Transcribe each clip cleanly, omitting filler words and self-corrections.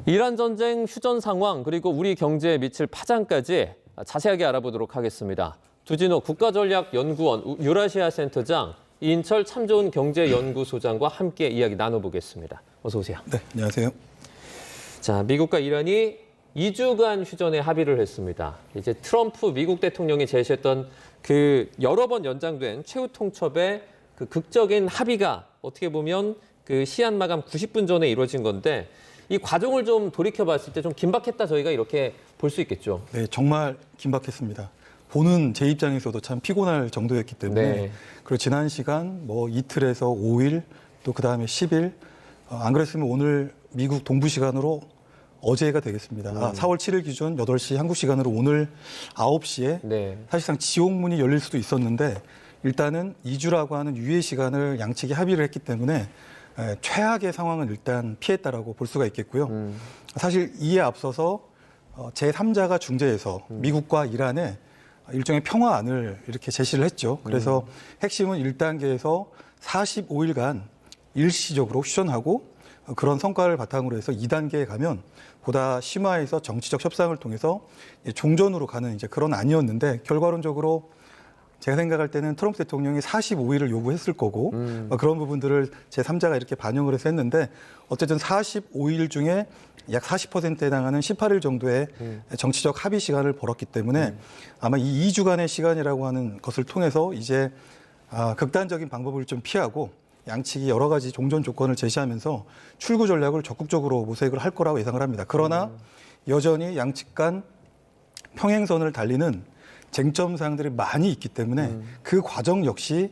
이란 전쟁 휴전 상황 그리고 우리 경제에 미칠 파장까지 자세하게 알아보도록 하겠습니다. 두진호 국가전략연구원 유라시아 센터장, 이인철 참 좋은 경제연구소장과 함께 이야기 나눠보겠습니다. 어서 오세요. 네, 안녕하세요. 자, 미국과 이란이 2주간 휴전에 합의를 했습니다. 이제 트럼프 미국 대통령이 제시했던 그 여러 번 연장된 최후 통첩의 그 극적인 합의가 어떻게 보면 그 시한 마감 90분 전에 이루어진 건데, 이 과정을 좀 돌이켜봤을 때 좀 긴박했다, 저희가 이렇게 볼 수 있겠죠. 네, 정말 긴박했습니다. 보는 제 입장에서도 참 피곤할 정도였기 때문에 네. 그리고 지난 시간 뭐 이틀에서 5일 또 그다음에 10일 안 그랬으면 오늘 미국 동부 시간으로 어제가 되겠습니다. 4월 7일 기준 8시 한국 시간으로 오늘 9시에 네. 사실상 지옥문이 열릴 수도 있었는데 일단은 2주라고 하는 유예 시간을 양측이 합의를 했기 때문에 최악의 상황은 일단 피했다라고 볼 수가 있겠고요. 사실 이에 앞서서 제3자가 중재해서 미국과 이란의 일종의 평화안을 이렇게 제시를 했죠. 그래서 핵심은 1단계에서 45일간 일시적으로 휴전하고 그런 성과를 바탕으로 해서 2단계에 가면 보다 심화해서 정치적 협상을 통해서 종전으로 가는 이제 그런 안이었는데, 결과론적으로 제가 생각할 때는 트럼프 대통령이 45일을 요구했을 거고 그런 부분들을 제3자가 이렇게 반영을 해서 했는데, 어쨌든 45일 중에 약 40%에 해당하는 18일 정도의 정치적 합의 시간을 벌었기 때문에 아마 이 2주간의 시간이라고 하는 것을 통해서 이제 극단적인 방법을 좀 피하고 양측이 여러 가지 종전 조건을 제시하면서 출구 전략을 적극적으로 모색을 할 거라고 예상을 합니다. 그러나 여전히 양측 간 평행선을 달리는 쟁점 사항들이 많이 있기 때문에 그 과정 역시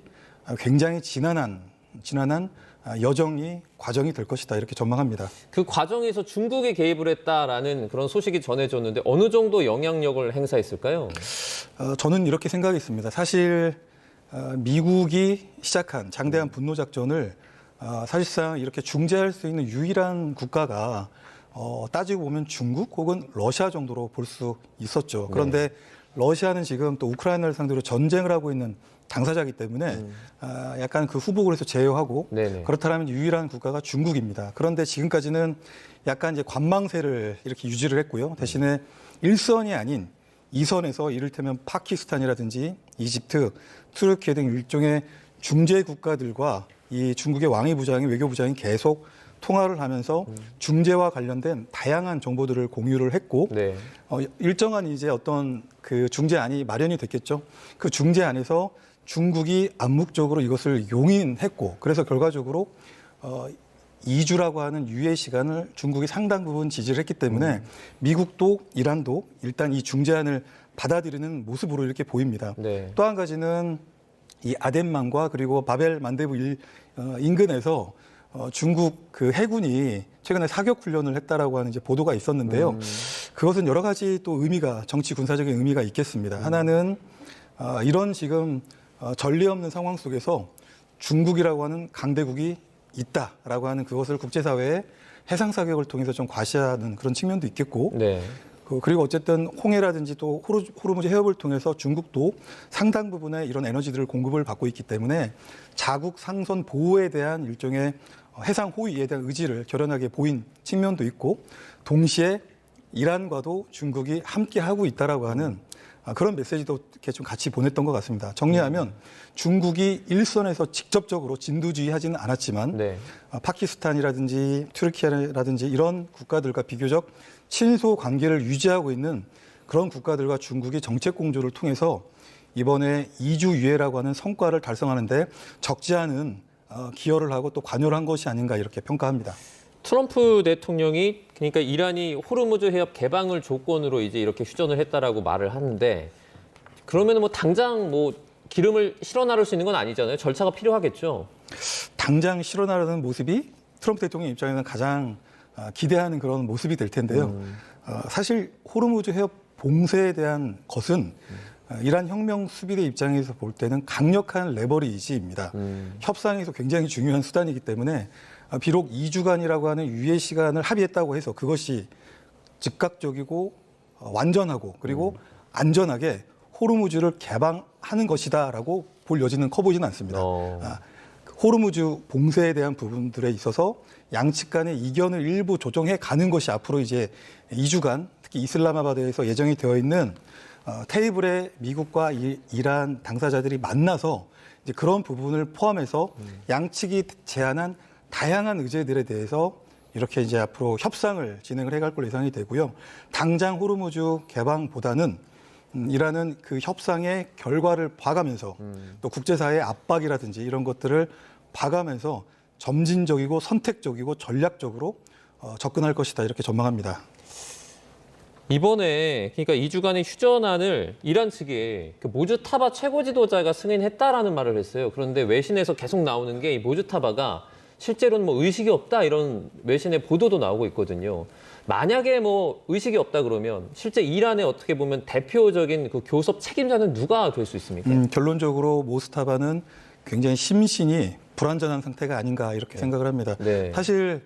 굉장히 지난한 과정이 될 것이다, 이렇게 전망합니다. 그 과정에서 중국이 개입을 했다라는 그런 소식이 전해졌는데 어느 정도 영향력을 행사했을까요? 저는 이렇게 생각했습니다. 사실 미국이 시작한 장대한 분노 작전을 사실상 이렇게 중재할 수 있는 유일한 국가가 따지고 보면 중국 혹은 러시아 정도로 볼 수 있었죠. 그런데 러시아는 지금 또 우크라이나를 상대로 전쟁을 하고 있는 당사자이기 때문에 약간 그 후보를 해서 제어하고 그렇다면 유일한 국가가 중국입니다. 그런데 지금까지는 약간 이제 관망세를 이렇게 유지를 했고요. 대신에 1선이 아닌 2선에서 이를테면 파키스탄이라든지 이집트, 투르키에 등 일종의 중재 국가들과 이 중국의 왕위부장이, 외교부장이 계속 통화를 하면서 중재와 관련된 다양한 정보들을 공유를 했고, 일정한 이제 어떤 그 중재안이 마련이 됐겠죠. 그 중재안에서 중국이 암묵적으로 이것을 용인했고, 그래서 결과적으로 2주라고 하는 유예 시간을 중국이 상당 부분 지지를 했기 때문에 미국도 이란도 일단 이 중재안을 받아들이는 모습으로 이렇게 보입니다. 또 한 가지는 이 아덴만과 그리고 바벨 만데부 인근에서 중국 그 해군이 최근에 사격 훈련을 했다라고 하는 이제 보도가 있었는데요. 그것은 여러 가지 또 의미가, 정치 군사적인 의미가 있겠습니다. 하나는 이런 지금 전례 없는 상황 속에서 중국이라고 하는 강대국이 있다라고 하는 그것을 국제사회의 해상 사격을 통해서 좀 과시하는 그런 측면도 있겠고, 그리고 어쨌든 홍해라든지 또 호르무즈 해협을 통해서 중국도 상당 부분의 이런 에너지들을 공급을 받고 있기 때문에 자국 상선 보호에 대한 일종의 해상 호위에 대한 의지를 결연하게 보인 측면도 있고, 동시에 이란과도 중국이 함께 하고 있다라고 하는 그런 메시지도 이렇게 좀 같이 보냈던 것 같습니다. 정리하면 중국이 일선에서 직접적으로 진두지휘하지는 않았지만 파키스탄이라든지 튀르키예라든지 이런 국가들과 비교적 친소 관계를 유지하고 있는 그런 국가들과 중국이 정책 공조를 통해서 이번에 2주 유예라고 하는 성과를 달성하는데 적지 않은 기여를 하고 또 관여를 한 것이 아닌가, 이렇게 평가합니다. 트럼프 대통령이 그러니까 이란이 호르무즈 해협 개방을 조건으로 이제 이렇게 휴전을 했다라고 말을 하는데, 그러면 뭐 당장 뭐 기름을 실어 나를 수 있는 건 아니잖아요. 절차가 필요하겠죠. 당장 실어 나르는 모습이 트럼프 대통령 입장에서는 가장 기대하는 그런 모습이 될 텐데요. 사실 호르무즈 해협 봉쇄에 대한 것은 이란 혁명 수비대 입장에서 볼 때는 강력한 레버리지입니다. 협상에서 굉장히 중요한 수단이기 때문에 비록 2주간이라고 하는 유예 시간을 합의했다고 해서 그것이 즉각적이고 완전하고 그리고 안전하게 호르무즈를 개방하는 것이다라고 볼 여지는 커 보이지는 않습니다. 호르무즈 봉쇄에 대한 부분들에 있어서 양측 간의 이견을 일부 조정해 가는 것이 앞으로 이제 2주간 특히 이슬라마바드에서 예정이 되어 있는 테이블에 미국과 이란 당사자들이 만나서 이제 그런 부분을 포함해서 양측이 제안한 다양한 의제들에 대해서 이렇게 이제 앞으로 협상을 진행을 해갈 걸로 예상이 되고요. 당장 호르무즈 개방보다는 이라는 그 협상의 결과를 봐가면서 또 국제사회의 압박이라든지 이런 것들을 봐가면서 점진적이고 선택적이고 전략적으로 접근할 것이다 이렇게 전망합니다. 이번에 그러니까 2주간의 휴전안을 이란 측이 그 모주타바 최고 지도자가 승인했다라는 말을 했어요. 그런데 외신에서 계속 나오는 게 이 모주타바가 실제로는 뭐 의식이 없다 이런 외신의 보도도 나오고 있거든요. 만약에 뭐 의식이 없다 그러면 실제 이란의 어떻게 보면 대표적인 그 교섭 책임자는 누가 될 수 있습니까? 결론적으로 모스타바는 굉장히 심신이 불안전한 상태가 아닌가 이렇게 생각을 합니다. 네. 사실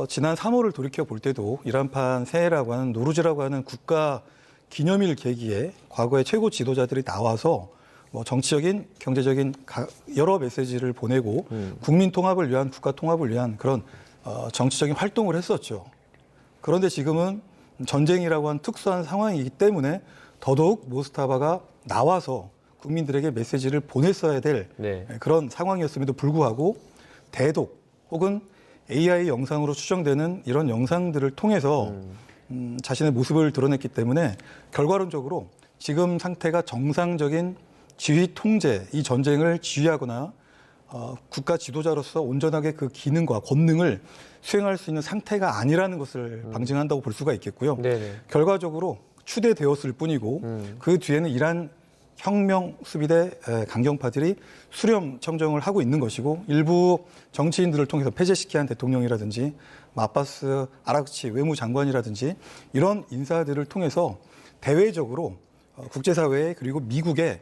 지난 3월을 돌이켜 볼 때도 이란판 세해라고 하는 노르즈라고 하는 국가 기념일 계기에 과거의 최고 지도자들이 나와서 뭐 정치적인, 경제적인 여러 메시지를 보내고 국민 통합을 위한, 국가 통합을 위한 그런 정치적인 활동을 했었죠. 그런데 지금은 전쟁이라고 하는 특수한 상황이기 때문에 더더욱 모스타바가 나와서 국민들에게 메시지를 보냈어야 될 네. 그런 상황이었음에도 불구하고 대독 혹은 AI 영상으로 추정되는 이런 영상들을 통해서 자신의 모습을 드러냈기 때문에 결과론적으로 지금 상태가 정상적인 지휘 통제, 이 전쟁을 지휘하거나 국가 지도자로서 온전하게 그 기능과 권능을 수행할 수 있는 상태가 아니라는 것을 방증한다고 볼 수가 있겠고요. 네네. 결과적으로 추대되었을 뿐이고 그 뒤에는 이란 혁명 수비대 강경파들이 수렴 청정을 하고 있는 것이고 일부 정치인들을 통해서 페제시키안 대통령이라든지 아바스 아락치 외무장관이라든지 이런 인사들을 통해서 대외적으로 국제사회에 그리고 미국에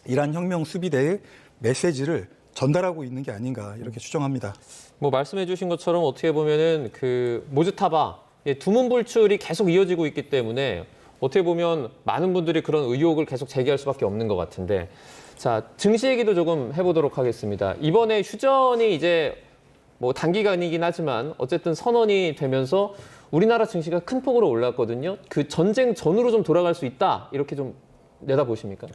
이란 혁명 수비대의 메시지를 전달하고 있는 게 아닌가 이렇게 추정합니다. 뭐 말씀해 주신 것처럼 어떻게 보면은 그 모주타바 두문불출이 계속 이어지고 있기 때문에 어떻게 보면 많은 분들이 그런 의혹을 계속 제기할 수밖에 없는 것 같은데 자, 증시 얘기도 조금 해보도록 하겠습니다. 이번에 휴전이 이제 뭐 단기간이긴 하지만 어쨌든 선언이 되면서 우리나라 증시가 큰 폭으로 올랐거든요. 그 전쟁 전으로 좀 돌아갈 수 있다 이렇게 좀 내다보십니까?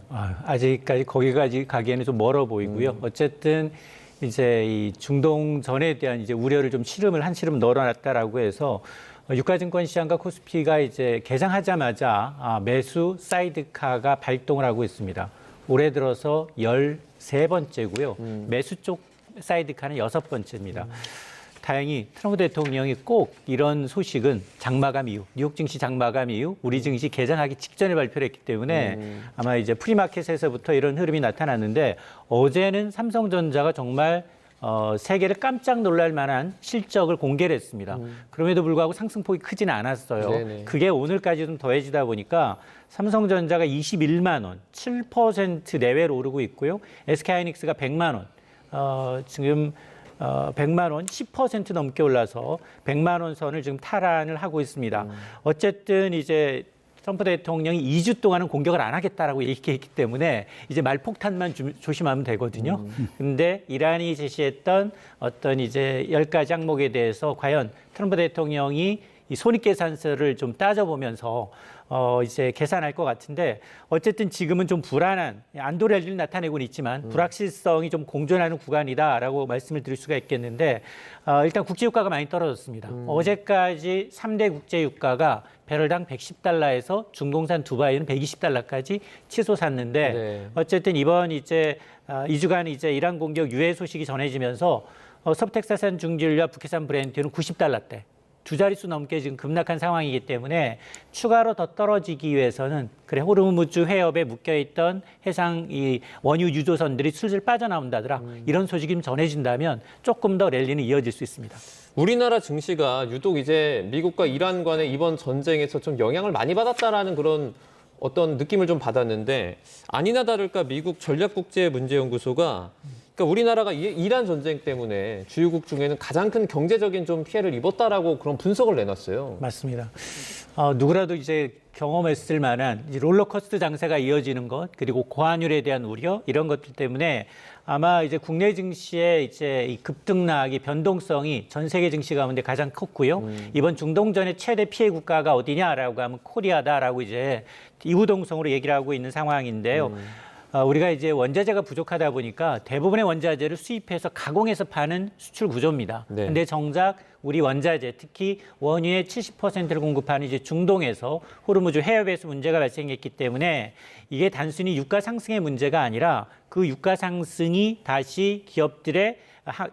아직까지 거기까지 가기에는 좀 멀어 보이고요. 어쨌든 이제 이 중동 전에 대한 이제 우려를 좀 한시름 널어놨다라고 해서 유가증권 시장과 코스피가 이제 개장하자마자 매수 사이드카가 발동을 하고 있습니다. 올해 들어서 13번째고요. 매수 쪽 사이드카는 6번째입니다. 다행히 트럼프 대통령이 꼭 이런 소식은 장마감 이후, 뉴욕 증시 장마감 이후 우리 증시 개장하기 직전에 발표를 했기 때문에 아마 이제 프리마켓에서부터 이런 흐름이 나타났는데 어제는 삼성전자가 정말 세계를 깜짝 놀랄 만한 실적을 공개를 했습니다. 그럼에도 불구하고 상승폭이 크지는 않았어요. 네네. 그게 오늘까지 좀 더해지다 보니까 삼성전자가 21만 원, 7% 내외로 오르고 있고요. SK하이닉스가 100만 원, 지금 100만 원 10% 넘게 올라서 100만 원 선을 지금 탈환을 하고 있습니다. 어쨌든 이제 트럼프 대통령이 2주 동안은 공격을 안 하겠다라고 얘기했기 때문에 이제 말폭탄만 조심하면 되거든요. 근데 이란이 제시했던 어떤 이제 10가지 항목에 대해서 과연 트럼프 대통령이 이 손익계산서를 좀 따져보면서 이제 계산할 것 같은데 어쨌든 지금은 좀 불안한 안도렐리를 나타내고는 있지만 불확실성이 좀 공존하는 구간이다라고 말씀을 드릴 수가 있겠는데 일단 국제유가가 많이 떨어졌습니다. 어제까지 3대 국제유가가 배럴당 110달러에서 중동산 두바이는 120달러까지 치솟았는데 네. 어쨌든 이번 이제 2주간 이제 이란 공격 유해 소식이 전해지면서 서브텍사산 중진유와 북해산 브렌트는 90달러대. 두 자릿수 넘게 지금 급락한 상황이기 때문에 추가로 더 떨어지기 위해서는 호르무즈 해협에 묶여있던 해상 이 원유 유조선들이 슬슬 빠져나온다더라. 이런 소식이 좀 전해진다면 조금 더 랠리는 이어질 수 있습니다. 우리나라 증시가 유독 이제 미국과 이란 간의 이번 전쟁에서 좀 영향을 많이 받았다라는 그런 어떤 느낌을 좀 받았는데 아니나 다를까 미국 전략국제문제연구소가 그러니까 우리나라가 이란 전쟁 때문에 주요국 중에는 가장 큰 경제적인 좀 피해를 입었다라고 그런 분석을 내놨어요. 맞습니다. 누구라도 이제 경험했을 만한 이제 롤러코스터 장세가 이어지는 것, 그리고 고환율에 대한 우려 이런 것들 때문에 아마 이제 국내 증시의 이제 이 급등락이 변동성이 전 세계 증시 가운데 가장 컸고요. 이번 중동전의 최대 피해 국가가 어디냐라고 하면 코리아다라고 이제 이구동성으로 얘기를 하고 있는 상황인데요. 우리가 이제 원자재가 부족하다 보니까 대부분의 원자재를 수입해서 가공해서 파는 수출 구조입니다. 네. 근데 정작 우리 원자재, 특히 원유의 70%를 공급하는 이제 중동에서 호르무즈 해협에서 문제가 발생했기 때문에 이게 단순히 유가 상승의 문제가 아니라 그 유가 상승이 다시 기업들의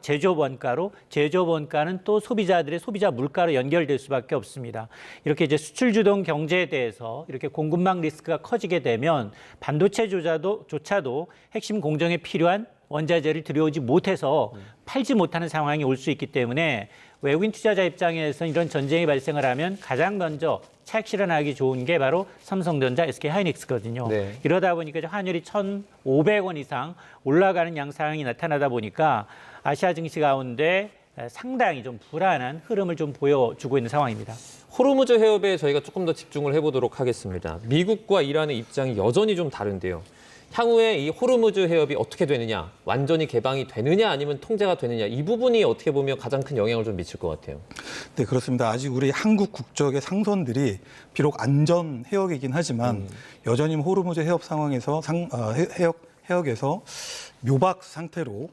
제조업 원가로, 제조업 원가는 또 소비자들의 소비자 물가로 연결될 수밖에 없습니다. 이렇게 이제 수출 주동 경제에 대해서 이렇게 공급망 리스크가 커지게 되면 반도체조차도 핵심 공정에 필요한 원자재를 들여오지 못해서 팔지 못하는 상황이 올 수 있기 때문에 외국인 투자자 입장에서는 이런 전쟁이 발생을 하면 가장 먼저 차익 실현하기 좋은 게 바로 삼성전자, SK하이닉스거든요. 네. 이러다 보니까 환율이 1,500원 이상 올라가는 양상이 나타나다 보니까 아시아 증시 가운데 상당히 좀 불안한 흐름을 좀 보여주고 있는 상황입니다. 호르무즈 해협에 저희가 조금 더 집중을 해보도록 하겠습니다. 미국과 이란의 입장이 여전히 좀 다른데요. 향후에 이 호르무즈 해협이 어떻게 되느냐, 완전히 개방이 되느냐 아니면 통제가 되느냐, 이 부분이 어떻게 보면 가장 큰 영향을 좀 미칠 것 같아요. 네, 그렇습니다. 아직 우리 한국 국적의 상선들이 비록 안전 해역이긴 하지만 여전히 호르무즈 해협 상황에서 해역에서 묘박 상태로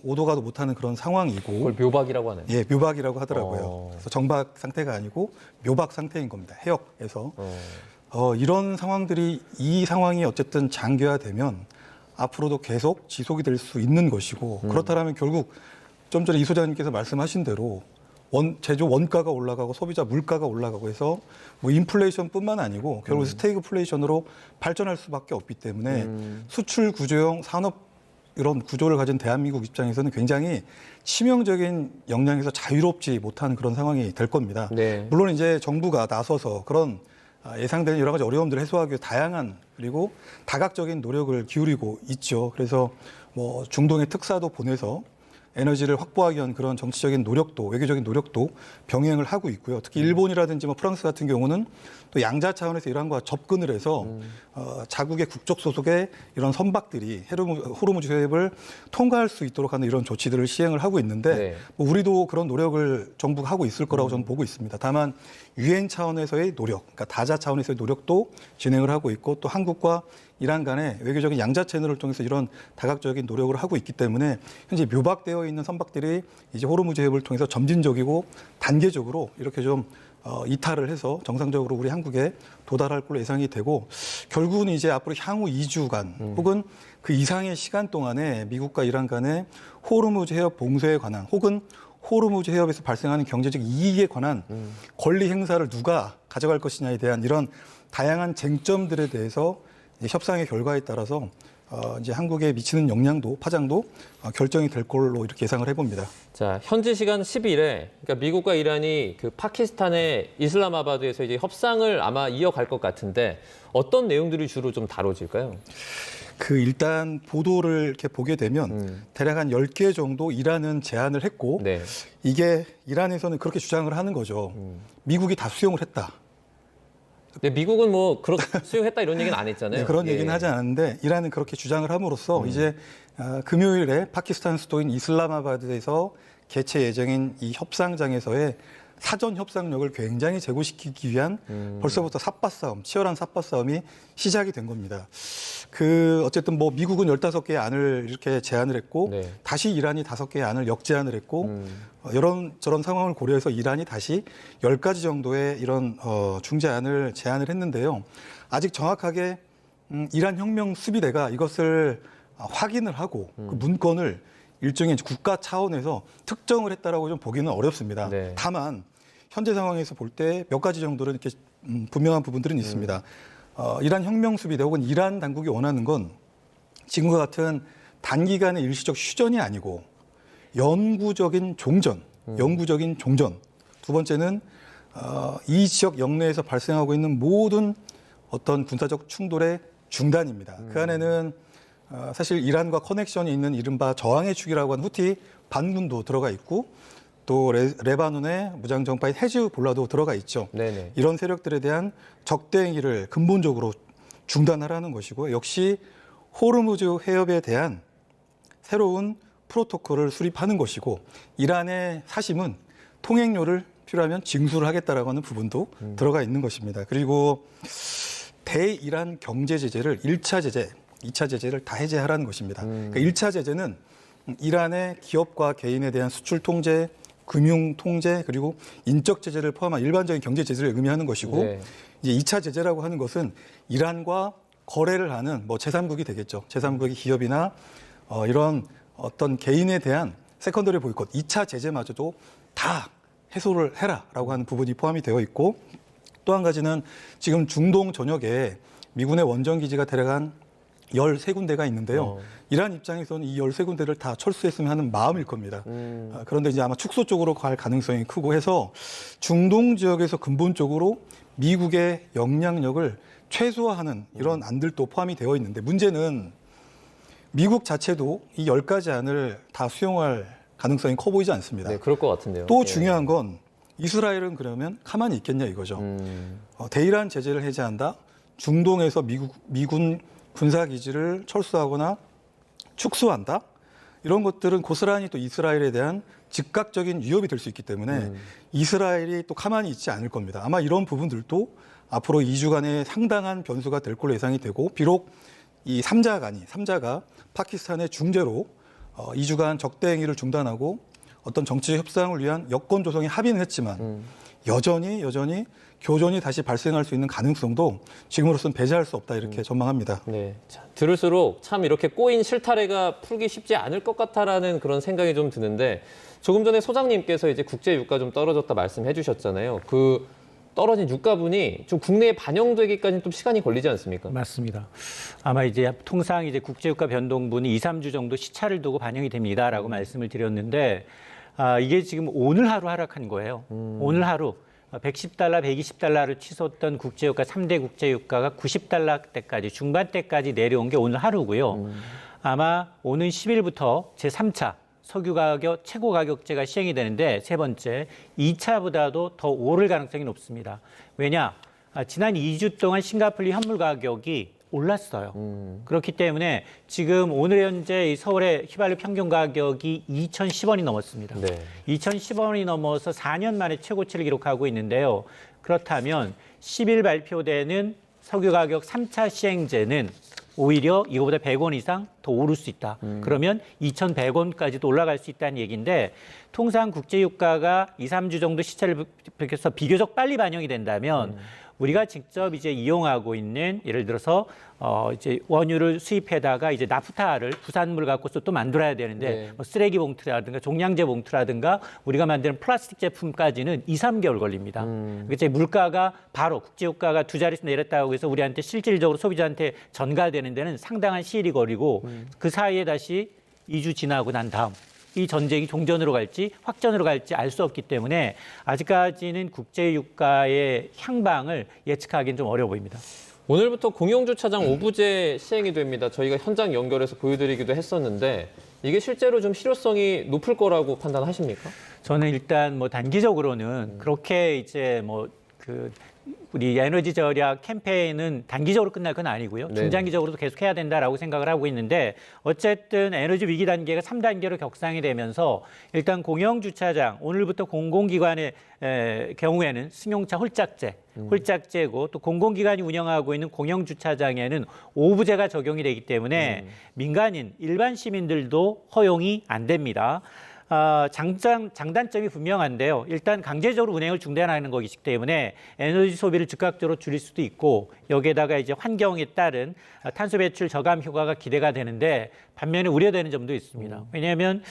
오도 가도 못하는 그런 상황이고, 그걸 묘박이라고 하나요? 예, 묘박이라고 하더라고요. 그래서 정박 상태가 아니고 묘박 상태인 겁니다. 해역에서. 이런 상황들이, 이 상황이 어쨌든 장기화되면 앞으로도 계속 지속이 될 수 있는 것이고, 그렇다면 결국 좀 전에 이 소장님께서 말씀하신 대로 제조 원가가 올라가고 소비자 물가가 올라가고 해서 뭐 인플레이션뿐만 아니고 결국 스태그플레이션으로 발전할 수밖에 없기 때문에 수출 구조형 산업 이런 구조를 가진 대한민국 입장에서는 굉장히 치명적인 영향에서 자유롭지 못한 그런 상황이 될 겁니다. 네. 물론 이제 정부가 나서서 그런 예상되는 여러 가지 어려움들을 해소하기 위해 다양한 그리고 다각적인 노력을 기울이고 있죠. 그래서 뭐 중동의 특사도 보내서 에너지를 확보하기 위한 그런 정치적인 노력도, 외교적인 노력도 병행을 하고 있고요. 특히 일본이라든지 뭐 프랑스 같은 경우는 또 양자 차원에서 이란과 접근을 해서 자국의 국적 소속의 이런 선박들이 호르무즈 해협을 통과할 수 있도록 하는 이런 조치들을 시행을 하고 있는데 네. 뭐 우리도 그런 노력을 정부가 하고 있을 거라고 저는 보고 있습니다. 다만 유엔 차원에서의 노력, 그러니까 다자 차원에서의 노력도 진행을 하고 있고 또 한국과 이란 간의 외교적인 양자 채널을 통해서 이런 다각적인 노력을 하고 있기 때문에 현재 묘박되어 있는 선박들이 이제 호르무즈 해협을 통해서 점진적이고 단계적으로 이렇게 좀 이탈을 해서 정상적으로 우리 한국에 도달할 걸로 예상이 되고 결국은 이제 앞으로 향후 2주간 혹은 그 이상의 시간 동안에 미국과 이란 간의 호르무즈 해협 봉쇄에 관한 혹은 호르무즈 해협에서 발생하는 경제적 이익에 관한 권리 행사를 누가 가져갈 것이냐에 대한 이런 다양한 쟁점들에 대해서 협상의 결과에 따라서 이제 한국에 미치는 영향도 파장도 결정이 될 걸로 이렇게 예상을 해봅니다. 자, 현지 시간 10일에 그러니까 미국과 이란이 그 파키스탄의 이슬람아바드에서 이제 협상을 아마 이어갈 것 같은데 어떤 내용들이 주로 좀 다뤄질까요? 일단 보도를 이렇게 보게 되면 대략 한 10개 정도 이란은 제안을 했고 네. 이게 이란에서는 그렇게 주장을 하는 거죠. 미국이 다 수용을 했다. 근데 미국은 뭐 그렇게 수용했다 이런 얘기는 안 했잖아요. 네, 그런 예. 얘기는 하지 않았는데 이란은 그렇게 주장을 함으로써 이제 금요일에 파키스탄 수도인 이슬람아바드에서 개최 예정인 이 협상장에서의 사전 협상력을 굉장히 제고시키기 위한 벌써부터 삿바싸움, 치열한 sap바싸움이 시작이 된 겁니다. 어쨌든 뭐 미국은 15개의 안을 이렇게 제안을 했고 네. 다시 이란이 5개의 안을 역제안을 했고 저런 상황을 고려해서 이란이 다시 10가지 정도의 이런 중재안을 제안을 했는데요. 아직 정확하게 이란 혁명 수비대가 이것을 확인을 하고 그 문건을 일종의 국가 차원에서 특정을 했다라고 좀 보기는 어렵습니다. 네. 다만 현재 상황에서 볼 때 몇 가지 정도는 이렇게 분명한 부분들은 있습니다. 이란 혁명 수비대 혹은 이란 당국이 원하는 건 지금과 같은 단기간의 일시적 휴전이 아니고 영구적인 종전. 두 번째는 이 지역 영내에서 발생하고 있는 모든 어떤 군사적 충돌의 중단입니다. 그 안에는 사실 이란과 커넥션이 있는 이른바 저항의 축이라고 하는 후티 반군도 들어가 있고 또 레바논의 무장정파인 헤즈볼라도 들어가 있죠. 네네. 이런 세력들에 대한 적대행위를 근본적으로 중단하라는 것이고 역시 호르무즈 해협에 대한 새로운 프로토콜을 수립하는 것이고 이란의 사심은 통행료를 필요하면 징수를 하겠다라고 하는 부분도 들어가 있는 것입니다. 그리고 대이란 경제 제재를 1차 제재, 2차 제재를 다 해제하라는 것입니다. 그러니까 1차 제재는 이란의 기업과 개인에 대한 수출 통제, 금융 통제 그리고 인적 제재를 포함한 일반적인 경제 제재를 의미하는 것이고 네. 이제 2차 제재라고 하는 것은 이란과 거래를 하는 뭐 제3국이 되겠죠. 제3국의 기업이나 이런 어떤 개인에 대한 세컨더리 보이콧, 2차 제재마저도 다 해소를 해라라고 하는 부분이 포함이 되어 있고 또 한 가지는 지금 중동 전역에 미군의 원전 기지가 대략 한 13군데가 있는데요. 이란 입장에서는 이 13군데를 다 철수했으면 하는 마음일 겁니다. 그런데 이제 아마 축소 쪽으로 갈 가능성이 크고 해서 중동 지역에서 근본적으로 미국의 영향력을 최소화하는 이런 안들도 포함이 되어 있는데 문제는 미국 자체도 이 10가지 안을 다 수용할 가능성이 커 보이지 않습니다. 네, 그럴 것 같은데요. 또 예. 중요한 건 이스라엘은 그러면 가만히 있겠냐 이거죠. 대이란 제재를 해제한다. 중동에서 미군 군사기지를 철수하거나 축소한다. 이런 것들은 고스란히 또 이스라엘에 대한 즉각적인 위협이 될 수 있기 때문에 이스라엘이 또 가만히 있지 않을 겁니다. 아마 이런 부분들도 앞으로 2주간의 상당한 변수가 될 걸로 예상이 되고 비록 이 3자가 파키스탄의 중재로 2주간 적대 행위를 중단하고 어떤 정치적 협상을 위한 여건 조성에 합의는 했지만 여전히 교전이 다시 발생할 수 있는 가능성도 지금으로서는 배제할 수 없다 이렇게 전망합니다. 네, 자, 들을수록 참 이렇게 꼬인 실타래가 풀기 쉽지 않을 것 같다라는 그런 생각이 좀 드는데 조금 전에 소장님께서 이제 국제 유가 좀 떨어졌다 말씀해 주셨잖아요. 그 떨어진 유가분이 좀 국내에 반영되기까지 좀 시간이 걸리지 않습니까? 맞습니다. 아마 이제 통상 이제 국제유가 변동분이 2, 3주 정도 시차를 두고 반영이 됩니다라고 말씀을 드렸는데 이게 지금 오늘 하루 하락한 거예요. 오늘 하루 110달러, 120달러를 치솟던 국제유가 3대 국제유가가 90달러대까지 중반대까지 내려온 게 오늘 하루고요. 아마 오는 10일부터 제3차 석유 가격 최고 가격제가 시행이 되는데 세 번째 2차보다도 더 오를 가능성이 높습니다. 왜냐? 지난 2주 동안 싱가포르 현물 가격이 올랐어요. 그렇기 때문에 지금 오늘 현재 서울의 휘발유 평균 가격이 2,010원이 넘었습니다. 네. 2,010원이 넘어서 4년 만에 최고치를 기록하고 있는데요. 그렇다면 10일 발표되는 석유 가격 3차 시행제는 오히려 이거보다 100원 이상 더 오를 수 있다. 그러면 2,100원까지도 올라갈 수 있다는 얘기인데 통상 국제유가가 2, 3주 정도 시차를 펼쳐서 비교적 빨리 반영이 된다면 우리가 직접 이제 이용하고 있는 예를 들어서 이제 원유를 수입해다가 이제 나프타를 부산물 갖고서 또 만들어야 되는데 네. 뭐 쓰레기 봉투라든가 종량제 봉투라든가 우리가 만드는 플라스틱 제품까지는 2, 3개월 걸립니다. 그래서 물가가 바로 국제유가가 두 자릿수 내렸다고 해서 우리한테 실질적으로 소비자한테 전가되는 데는 상당한 시일이 걸리고 그 사이에 다시 2주 지나고 난 다음 이 전쟁이 종전으로 갈지 확전으로 갈지 알 수 없기 때문에 아직까지는 국제유가의 향방을 예측하기는 좀 어려워 보입니다. 오늘부터 공영주차장 오부제 시행이 됩니다. 저희가 현장 연결해서 보여드리기도 했었는데 이게 실제로 좀 실효성이 높을 거라고 판단하십니까? 저는 일단 뭐 단기적으로는 그렇게 이제 우리 에너지 절약 캠페인은 단기적으로 끝날 건 아니고요. 네네. 중장기적으로도 계속 해야 된다라고 생각을 하고 있는데 어쨌든 에너지 위기 단계가 3단계로 격상이 되면서 일단 공영주차장 오늘부터 공공기관의 경우에는 승용차 홀짝제고 또 공공기관이 운영하고 있는 공영주차장에는 오부제가 적용이 되기 때문에 민간인 일반 시민들도 허용이 안 됩니다. 장단점이 분명한데요. 일단 강제적으로 운행을 중단하는 것이기 때문에 에너지 소비를 즉각적으로 줄일 수도 있고 여기에다가 이제 환경에 따른 탄소 배출 저감 효과가 기대가 되는데 반면에 우려되는 점도 있습니다. 왜냐하면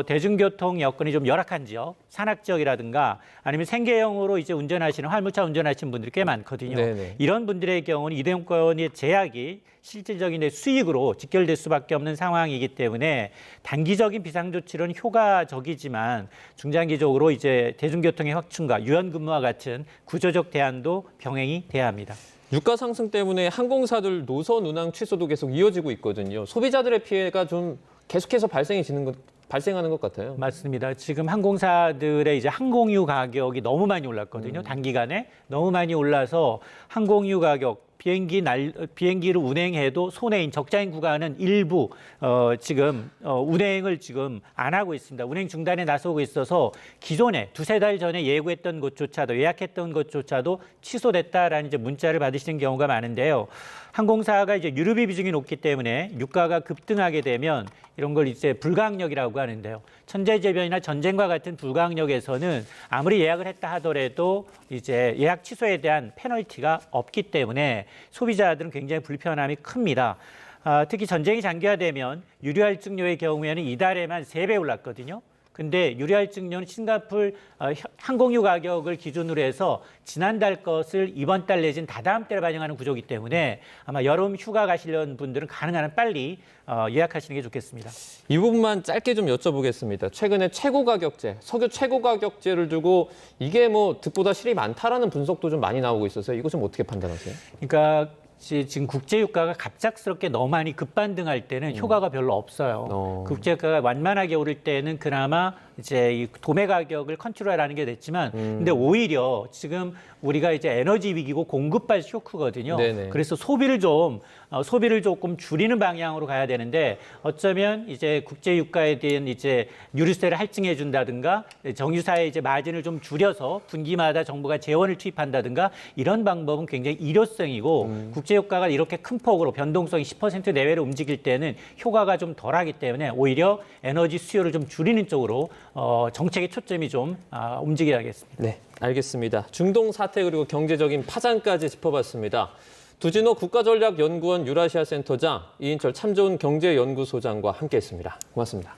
대중교통 여건이 좀 열악한 지역, 산악 지역이라든가 아니면 생계형으로 이제 운전하시는 화물차 운전하시는 분들이 꽤 많거든요. 네네. 이런 분들의 경우는 이동권의 제약이 실질적인 수익으로 직결될 수밖에 없는 상황이기 때문에 단기적인 비상조치는 효과적이지만 중장기적으로 이제 대중교통의 확충과 유연근무와 같은 구조적 대안도 병행이 돼야 합니다. 유가 상승 때문에 항공사들 노선 운항 취소도 계속 이어지고 있거든요. 소비자들의 피해가 좀 계속해서 발생하는 것 같아요. 맞습니다. 지금 항공사들의 이제 항공유 가격이 너무 많이 올랐거든요. 단기간에 너무 많이 올라서 항공유 가격 비행기를 운행해도 손해인 적자인 구간은 일부 지금 운행을 지금 안 하고 있습니다. 운행 중단에 나서고 있어서 기존에 두세 달 전에 예고했던 곳조차도 예약했던 것조차도 취소됐다라는 이제 문자를 받으시는 경우가 많은데요. 항공사가 이제 유류비 비중이 높기 때문에 유가가 급등하게 되면 이런 걸 이제 불가항력이라고 하는데요. 천재지변이나 전쟁과 같은 불가항력에서는 아무리 예약을 했다 하더라도 이제 예약 취소에 대한 페널티가 없기 때문에 소비자들은 굉장히 불편함이 큽니다. 특히 전쟁이 장기화되면 유류할증료의 경우에는 이달에만 3배 올랐거든요. 근데 유류할증료는 싱가포르 항공유 가격을 기준으로 해서 지난달 것을 이번 달 내지는 다다음 달에 반영하는 구조이기 때문에 아마 여름 휴가 가시려는 분들은 가능한 한 빨리 예약하시는 게 좋겠습니다. 이 부분만 짧게 좀 여쭤보겠습니다. 최근에 최고가격제, 석유 최고가격제를 두고 이게 뭐 득보다 실이 많다라는 분석도 좀 많이 나오고 있어서 이거 좀 어떻게 판단하세요? 그러니까 지금 국제 유가가 갑작스럽게 너무 많이 급반등할 때는 효과가 별로 없어요. 국제 유가가 완만하게 오를 때는 그나마 이제 이 도매 가격을 컨트롤하는 게 됐지만, 근데 오히려 지금 우리가 이제 에너지 위기고 공급발 쇼크거든요. 네네. 그래서 소비를 조금 줄이는 방향으로 가야 되는데 어쩌면 이제 국제 유가에 대한 이제 유류세를 할증해 준다든가 정유사의 이제 마진을 좀 줄여서 분기마다 정부가 재원을 투입한다든가 이런 방법은 굉장히 일회성이고 국제 유가가 이렇게 큰 폭으로 변동성이 10% 내외로 움직일 때는 효과가 좀 덜하기 때문에 오히려 에너지 수요를 좀 줄이는 쪽으로 정책의 초점이 좀 움직여야겠습니다. 네, 알겠습니다. 중동 사태 그리고 경제적인 파장까지 짚어봤습니다. 두진호 국가전략연구원 유라시아 센터장, 이인철 참 좋은 경제연구소장과 함께했습니다. 고맙습니다.